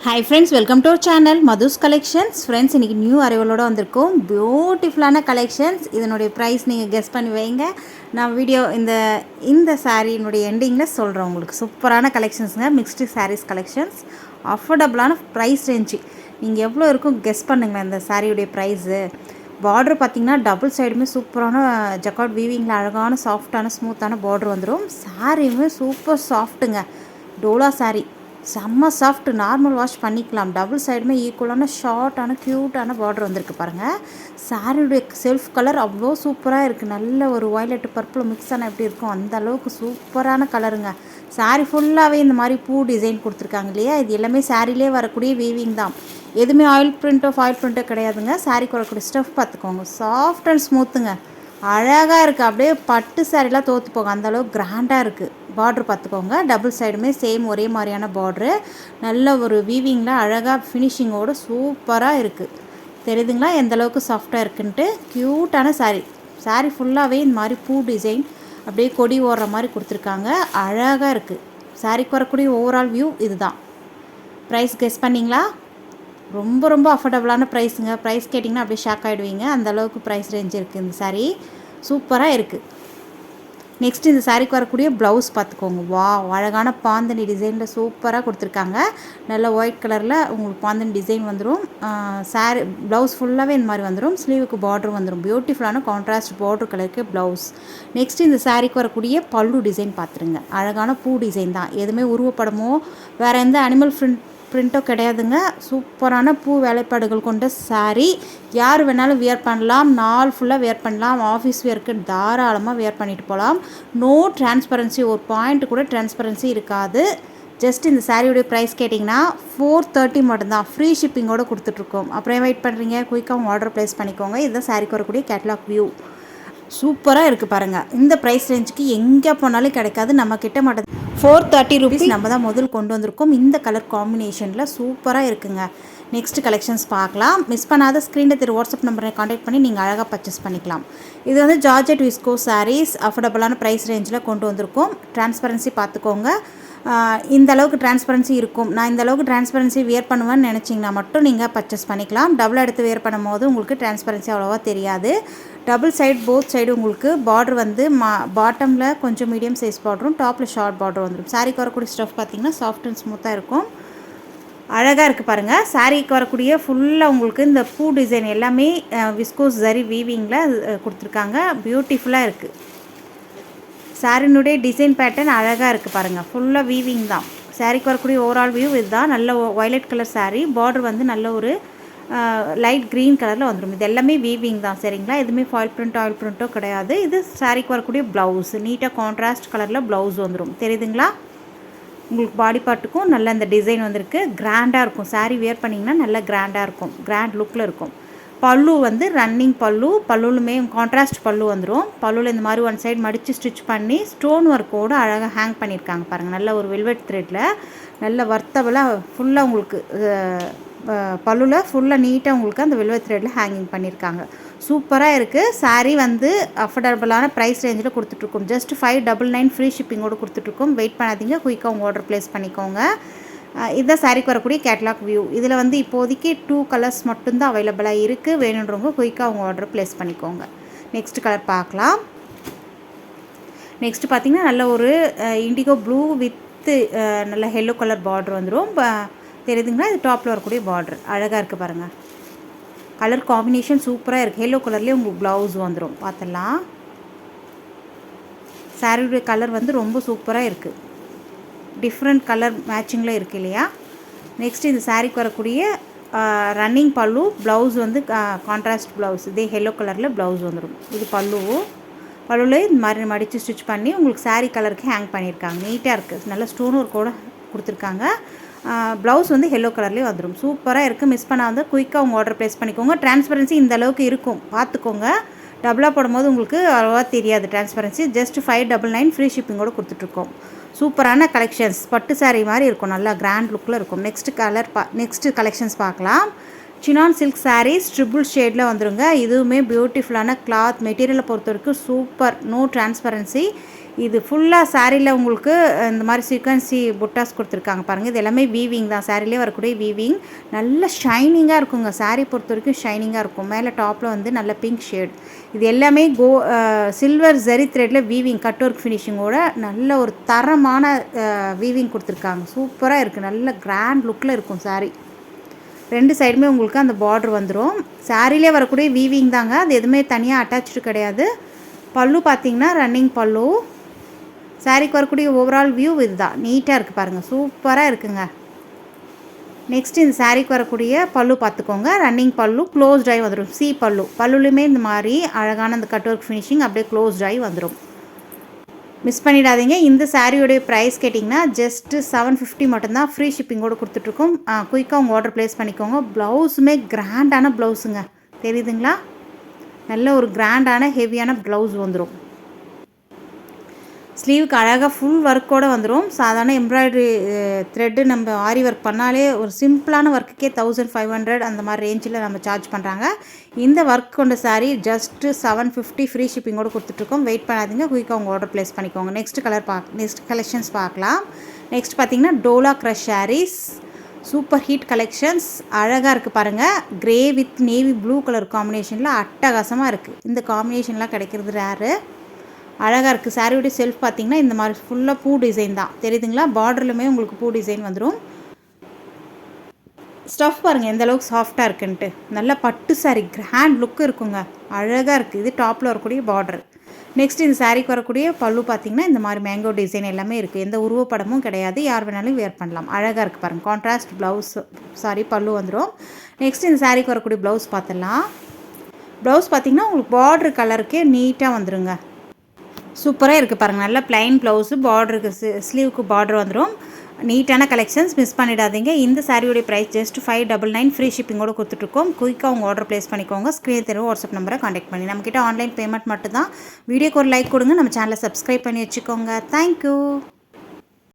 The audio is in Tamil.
Hi friends, welcome to our channel Madhu's collections. Friends, இன்றைக்கி நியூ அரைவலோடு வந்திருக்கோம். பியூட்டிஃபுல்லான கலெக்ஷன்ஸ். இதனுடைய ப்ரைஸ் நீங்கள் கெஸ் பண்ணி வைங்க. நான் வீடியோ இந்த சாரீனுடைய எண்டிங்கில் சொல்கிறேன். உங்களுக்கு சூப்பரான கலெக்ஷன்ஸுங்க. மிக்ஸ்டு சாரீஸ் கலெக்ஷன்ஸ், அஃபோர்டபுளான ப்ரைஸ் ரேஞ்சு. நீங்கள் எவ்வளோ இருக்கும் கெஸ் பண்ணுங்களேன் இந்த சாரியுடைய ப்ரைஸு. பார்டர் பார்த்திங்கன்னா டபுள் சைடுமே சூப்பரான ஜக்கார்ட் வீவிங்கில் அழகான சாஃப்டான ஸ்மூத்தான பார்டர் வந்துடும். சாரியுமே சூப்பர் சாஃப்ட்டுங்க. டோலா சாரீ செம்ம சாஃப்ட், நார்மல் வாஷ் பண்ணிக்கலாம். டபுள் சைடுமே ஈக்குவலான ஷார்ட்டான க்யூட்டான பார்டர் வந்திருக்கு பாருங்கள். சாரியுடைய செல்ஃப் கலர் அவ்வளோ சூப்பராக இருக்குது. நல்ல ஒரு வயலட் பர்பிள் மிக்ஸ் ஆனால் எப்படி இருக்கும் அந்த அளவுக்கு சூப்பரான கலருங்க. சாரீ ஃபுல்லாகவே இந்த மாதிரி பூ டிசைன் கொடுத்துருக்காங்க இல்லையா, இது எல்லாமே சாரிலே வரக்கூடிய வீவிங் தான். எதுவுமே ஆயில் பிரிண்ட்டோ கிடையாதுங்க. சாரிக்கு வரக்கூடிய ஸ்டஃப் பார்த்துக்கோங்க, சாஃப்ட் அண்ட் ஸ்மூத்துங்க. அழகாக இருக்குது. அப்படியே பட்டு சாரிலாம் தோற்று போகும் அந்தளவுக்கு கிராண்டாக இருக்குது. பார்ட்ரு பார்த்துக்கோங்க, டபுள் சைடுமே சேம் ஒரே மாதிரியான பார்ட்ரு. நல்ல ஒரு வீவிங்கில் அழகாக ஃபினிஷிங்கோடு சூப்பராக இருக்குது. தெரியுதுங்களா எந்த அளவுக்கு சாஃப்டாக இருக்குன்ட்டு. க்யூட்டான சாரீ ஃபுல்லாகவே இந்த மாதிரி பூ டிசைன் அப்படியே கொடி ஓடுற மாதிரி கொடுத்துருக்காங்க. அழகாக இருக்குது. சாரிக்கு வரக்கூடிய ஓவரால் வியூ இதுதான். ப்ரைஸ் கெஸ் பண்ணிங்களா? ரொம்ப ரொம்ப அஃபோர்டபுளான ப்ரைஸுங்க. ப்ரைஸ் கேட்டிங்கன்னா அப்படியே ஷாக் ஆகிடுவீங்க. அந்தளவுக்கு ப்ரைஸ் ரேஞ்ச் இருக்குது. இந்த சாரீ சூப்பராக இருக்குது. நெக்ஸ்ட் இந்த சாரீக்கு வரக்கூடிய ப்ளவுஸ் பார்த்துக்கோங்க. வா, அழகான பாந்தனி டிசைனில் சூப்பராக கொடுத்துருக்காங்க. நல்ல ஒயிட் கலரில் உங்களுக்கு பாந்தனி டிசைன் வந்துடும். சாரீ ப்ளவுஸ் ஃபுல்லாகவே இந்த மாதிரி வந்துடும். ஸ்லீவுக்கு பார்டர் வந்துடும். பியூட்டிஃபுல்லான கான்ட்ராஸ்ட் பார்டர் கலருக்கு ப்ளவுஸ். நெக்ஸ்ட் இந்த சாரீக்கு வரக்கூடிய பல்லு டிசைன் பார்த்துருங்க. அழகான பூ டிசைன் தான். எதுவுமே உருவப்படமோ வேறு எந்த அனிமல் பிரிண்ட்டோ கிடையாதுங்க. சூப்பரான பூ வேலைப்பாடுகள் கொண்ட சாரீ. யார் வேணாலும் வியர் பண்ணலாம். நாள் ஃபுல்லாக வியர் பண்ணலாம். ஆஃபீஸ் வியருக்கு தாராளமாக வியர் பண்ணிட்டு போகலாம். நோ டிரான்ஸ்பரன்சி, ஒரு பாயிண்ட் கூட டிரான்ஸ்பரன்சி இருக்காது. ஜஸ்ட் இந்த சாரியுடைய ப்ரைஸ் கேட்டிங்கன்னா 430 மட்டும்தான். ஃப்ரீ ஷிப்பிங்கோடு கொடுத்துட்ருக்கோம். அப்புறம் வெயிட் பண்ணுறீங்க, குயிக்காக ஆர்டர் ப்ளேஸ் பண்ணிக்கோங்க. இதுதான் சாரிக்கு வரக்கூடிய கேட்லாக் வியூ. சூப்பராக இருக்குது பாருங்கள். இந்த ப்ரைஸ் ரேஞ்சுக்கு எங்கே போனாலும் கிடைக்காது. நம்ம கிட்ட மாட்டேன். 430 rupees நம்ம தான் முதல் கொண்டு வந்திருக்கோம். இந்த கலர் காம்பினேஷனில் சூப்பராக இருக்குங்க. நெக்ஸ்ட் கலெக்ஷன்ஸ் பார்க்கலாம். மிஸ் பண்ணாத ஸ்க்ரீனில் திரு வாட்ஸ்அப் நம்பரை காண்டாக்ட் பண்ணி நீங்கள் அழகாக பர்ச்சேஸ் பண்ணிக்கலாம். இது வந்து ஜார்ஜெட் விஸ்கோ சாரீஸ் அஃபோர்டபுளான ப்ரைஸ் ரேஞ்சில் கொண்டு வந்திருக்கோம். டிரான்ஸ்பரன்சி பார்த்துக்கோங்க. இந்த அளவுக்கு டிரான்ஸ்பரன்சி இருக்கும். நான் இந்த அளவுக்கு டிரான்ஸ்பரன்சி வியர் பண்ணுவேன்னு நினச்சிங்கன்னா மட்டும் நீங்கள் பர்ச்சேஸ் பண்ணிக்கலாம். டபுள் எடுத்து வியர் பண்ணும் போது உங்களுக்கு டிரான்ஸ்பரன்சி அவ்வளோவா தெரியாது. டபுள் சைடு போத் சைடு உங்களுக்கு பார்டர் வந்து பாட்டமில் கொஞ்சம் மீடியம் சைஸ் பார்டரும் டாப்பில் ஷார்ட் பார்டர் வந்துடும். சாரீக்கு வரக்கூடிய ஸ்டஃப் பார்த்திங்கன்னா சாஃப்ட் அண்ட் ஸ்மூத்தாக இருக்கும். அழகாக இருக்குது பாருங்கள். சாரீக்கு வரக்கூடிய ஃபுல்லாக உங்களுக்கு இந்த பூ டிசைன் எல்லாமே விஸ்கோஸ் ஜரி வீவிங்கில் கொடுத்துருக்காங்க. பியூட்டிஃபுல்லாக இருக்குது. சாரினுடைய டிசைன் பேட்டர்ன் அழகாக இருக்குது பாருங்கள். ஃபுல்லாக வீவிங் தான். சாரீக்கு வரக்கூடிய ஓவரால் வியூ இதுதான். நல்ல வயலட் கலர் சாரீ. பார்டர் வந்து நல்ல ஒரு லைட் க்ரீன் கலரில் வந்துடும். இது எல்லாமே வீவிங் தான். சரிங்களா, எதுவுமே ஃபாயில் பிரிண்ட் ஆயில் பிரிண்ட்டோ கிடையாது. இது சாரீக்கு வரக்கூடிய ப்ளவுஸ். நீட்டாக கான்ட்ராஸ்ட் கலரில் ப்ளவுஸ் வந்துடும். தெரியுதுங்களா? உங்களுக்கு பாடி பார்ட்டுக்கும் நல்ல இந்த டிசைன் வந்திருக்கு. கிராண்டாக இருக்கும். சாரீ வியர் பண்ணிங்கன்னா நல்லா கிராண்டாக இருக்கும். கிராண்ட் லுக்கில் இருக்கும். பல்லு வந்து ரன்னிங் பல்லு. பல்லுலுமே கான்ட்ராஸ்ட் பல்லு வந்துடும். பல்லுவில் இந்த மாதிரி ஒன் சைடு மடித்து ஸ்டிச் பண்ணி ஸ்டோன் ஒர்க்கோடு அழகாக ஹேங் பண்ணியிருக்காங்க பாருங்கள். நல்ல ஒரு வெல்வெட் த்ரெட்டில் நல்ல வர்த்தபுளாக ஃபுல்லாக உங்களுக்கு பல்லுவில் ஃபுல்லாக நீட்டாக உங்களுக்கு அந்த வெல்வெட் த்ரெட்டில் ஹேங்கிங் பண்ணியிருக்காங்க. சூப்பராக இருக்குது. சாரீ வந்து அஃபோர்டபுளான ப்ரைஸ் ரேஞ்சில் கொடுத்துட்ருக்கோம். ஜஸ்ட் 599 ஃப்ரீ ஷிப்பிங்கோடு கொடுத்துட்ருக்கோம். வெயிட் பண்ணாதீங்க, குயிக்காக உங்கள் ஆர்டர் ப்ளேஸ் பண்ணிக்கோங்க. இதுதான் சாரீக்கு வரக்கூடிய கேட்லாக் வியூ. இதில் வந்து இப்போதைக்கு 2 கலர்ஸ் மட்டும்தான் அவைலபிளாக இருக்குது. வேணுன்றவங்க குயிக்காக உங்கள் ஆர்டர் ப்ளேஸ் பண்ணிக்கோங்க. நெக்ஸ்ட் கலர் பார்க்கலாம். நெக்ஸ்ட் பார்த்திங்கன்னா நல்ல ஒரு இண்டிகோ ப்ளூ வித்து நல்ல எல்லோ கலர் பார்டர் வந்துடும். தெரியுதுங்களா? இது டாப்பில் வரக்கூடிய பார்டர் அழகாக இருக்குது பாருங்கள். கலர் காம்பினேஷன் சூப்பராக இருக்குது. எல்லோ கலர்லேயே உங்களுக்கு ப்ளவுஸ் வந்துடும். பார்த்துடலாம். சாரியுடைய கலர் வந்து ரொம்ப சூப்பராக இருக்குது. டிஃப்ரெண்ட் கலர் மேட்சிங்கில் இருக்குது இல்லையா? நெக்ஸ்ட் இந்த சாரீக்கு வரக்கூடிய ரன்னிங் பல்லு. ப்ளவுஸ் வந்து கான்ட்ராஸ்ட் ப்ளவுஸ். இதே எல்லோ கலரில் ப்ளவுஸ் வந்துடும். இது பல்லுவில் இந்த மாதிரி மடித்து ஸ்டிச் பண்ணி உங்களுக்கு சாரீ கலருக்கு ஹேங் பண்ணியிருக்காங்க. நீட்டாக இருக்குது. நல்ல ஸ்டோன் ஒர்க் கூட கொடுத்துருக்காங்க. ப்ளவுஸ் வந்து எல்லோ கலர்லேயே வந்துடும். சூப்பராக இருக்குது. மிஸ் பண்ணாத குயிக்காக உங்கள் ஆர்டர் ப்ளேஸ் பண்ணிக்கோங்க. டிரான்ஸ்பரன்சி இந்த அளவுக்கு இருக்கும், பார்த்துக்கோங்க. டபுளாக போடும்போது உங்களுக்கு அவ்வளோவா தெரியாது டிரான்ஸ்பரன்சி. ஜஸ்ட் 599 ஃப்ரீ ஷிப்பிங்கோடு கொடுத்துட்ருக்கோம். சூப்பரான கலெக்ஷன்ஸ். பட்டு சாரீ மாதிரி இருக்கும். நல்லா கிராண்ட் லுக்கில் இருக்கும். நெக்ஸ்ட் கலெக்ஷன்ஸ் பார்க்கலாம். சினான் சில்க் சாரீஸ் ட்ரிபிள் ஷேடில் வந்துருங்க. இதுவுமே பியூட்டிஃபுல்லான கிளாத். மெட்டீரியலை பொறுத்த வரைக்கும் சூப்பர். No transparency. இது ஃபுல்லாக சாரியில் உங்களுக்கு இந்த மாதிரி சீக்வன்சி புட்டாஸ் கொடுத்துருக்காங்க பாருங்கள். இது எல்லாமே வீவிங் தான், சாரிலே வரக்கூடிய வீவிங். நல்ல ஷைனிங்காக இருக்குங்க, சாரீ பொறுத்த வரைக்கும் ஷைனிங்காக இருக்கும். மேலே டாப்பில் வந்து நல்ல பிங்க் ஷேட். இது எல்லாமே சில்வர் ஜரி த்ரெட்டில் வீவிங் கட் ஒர்க் ஃபினிஷிங்கோட நல்ல ஒரு தரமான வீவிங் கொடுத்துருக்காங்க. சூப்பராக இருக்குது, நல்ல கிராண்ட் லுக்கில் இருக்கும் சாரீ. 2 சைடுமே உங்களுக்கு அந்த பார்டர் வந்துடும். சாரிலே வரக்கூடிய வீவிங் தாங்க, அது எதுவுமே தனியாக அட்டாச்சு கிடையாது. பல்லு பார்த்திங்கன்னா ரன்னிங் பல்லு. சாரிக்கு வரக்கூடிய ஓவரால் வியூ இதுதான். நீட்டாக இருக்குது பாருங்கள், சூப்பராக இருக்குங்க. நெக்ஸ்ட் இந்த சாரிக்கு வரக்கூடிய பல்லு பார்த்துக்கோங்க. ரன்னிங் பல்லு, க்ளோஸ்ட் ஆகி வந்துடும். சி பல்லு, பல்லுலையுமே இந்த மாதிரி அழகான அந்த கட் ஒர்க் ஃபினிஷிங் அப்படியே க்ளோஸ்ட் ஆகி வந்துடும். மிஸ் பண்ணிடாதீங்க. இந்த சாரியோடைய ப்ரைஸ் கேட்டிங்கன்னா ஜஸ்ட்டு 750 மட்டும்தான். ஃப்ரீ ஷிப்பிங்கோடு கொடுத்துட்ருக்கோம். குயிக்காக உங்கள் ஆர்டர் ப்ளேஸ் பண்ணிக்கோங்க. ப்ளவுஸுமே கிராண்டான ப்ளவுஸுங்க, தெரியுதுங்களா? நல்ல ஒரு கிராண்டான ஹெவியான ப்ளவுஸ் வந்துடும். ஸ்லீவுக்கு அழகாக ஃபுல் ஒர்க்கோடு வந்துடும். சாதாரண எம்ப்ராய்டரி த்ரெட்டு நம்ம ஆரி ஒர்க் பண்ணாலே ஒரு சிம்பிளான ஒர்க்குக்கே 1500 அந்த மாதிரி ரேஞ்சில் நம்ம சார்ஜ் பண்ணுறாங்க. இந்த ஒர்க் கொண்ட சாரீ ஜஸ்ட்டு 750 ஃப்ரீ ஷிப்பிங்கோடு கொடுத்துட்ருக்கோம். வெயிட் பண்ணாதீங்க, குயிக்காக உங்கள் ஆர்டர் ப்ளேஸ் பண்ணிக்கோங்க. நெக்ஸ்ட் கலெக்ஷன்ஸ் பார்க்கலாம். நெக்ஸ்ட் பார்த்திங்கன்னா Dola crush saris, super hit collections. அழகாக இருக்குது பாருங்கள். Grey with navy blue colour காம்பினேஷனில் அட்டகாசமாக இருக்குது. இந்த காம்பினேஷன்லாம் கிடைக்கிறது ரேரு. அழகாக இருக்குது. சாரியோடைய செல்ஃப் பார்த்திங்கன்னா இந்த மாதிரி ஃபுல்லாக பூ டிசைன் தான், தெரியுதுங்களா? பார்டர்லுமே உங்களுக்கு பூ டிசைன் வந்துடும். ஸ்டஃப் பாருங்கள் எந்த அளவுக்கு சாஃப்டாக இருக்குன்ட்டு. நல்லா பட்டு சாரி, கிராண்ட் லுக்கு இருக்குங்க, அழகாக இருக்குது. இது டாப்பில் வரக்கூடிய பார்டர். நெக்ஸ்ட் இந்த சாரிக்கு வரக்கூடிய பல்லு பார்த்திங்கன்னா இந்த மாதிரி மேங்கோ டிசைன் எல்லாமே இருக்குது. எந்த உருவப்படமும் கிடையாது, யார் வேணாலும் வேர் பண்ணலாம். அழகாக இருக்குது பாருங்கள். கான்ட்ராஸ்ட் பல்லு வந்துடும். நெக்ஸ்ட் இந்த சாரிக்கு வரக்கூடிய ப்ளவுஸ் பார்த்துடலாம். ப்ளவுஸ் பார்த்திங்கன்னா உங்களுக்கு பார்டர் கலருக்கே நீட்டாக வந்துடுங்க. சூப்பராக இருக்குது பாருங்கள். நல்ல ப்ளைன் ப்ளவுஸு, பார்டருக்கு ஸ்லீவுக்கு பார்டர் வந்துடும். நீட்டான கலெக்ஷன்ஸ், மிஸ் பண்ணிடாதீங்க. இந்த சாரியோடைய ப்ரைஸ் ஜஸ்ட் 599 ஃப்ரீ ஷிப்பிங்கோடு கொடுத்துட்ருக்கோம். குயிக்காக உங்கள் ஆர்டர் ப்ளேஸ் பண்ணிக்கோங்க. ஸ்க்ரீன் தெரு வாட்ஸ்அப் நம்பரை கான்டாக்ட் பண்ணி. நம்மக்கிட்ட ஆன்லைன் பேமெண்ட் மட்டும் தான். வீடியோக்கு ஒரு லைக் கொடுங்க, நம்ம சேனலை சப்ஸ்கிரைப் பண்ணி வச்சுக்கோங்க. தேங்க்யூ.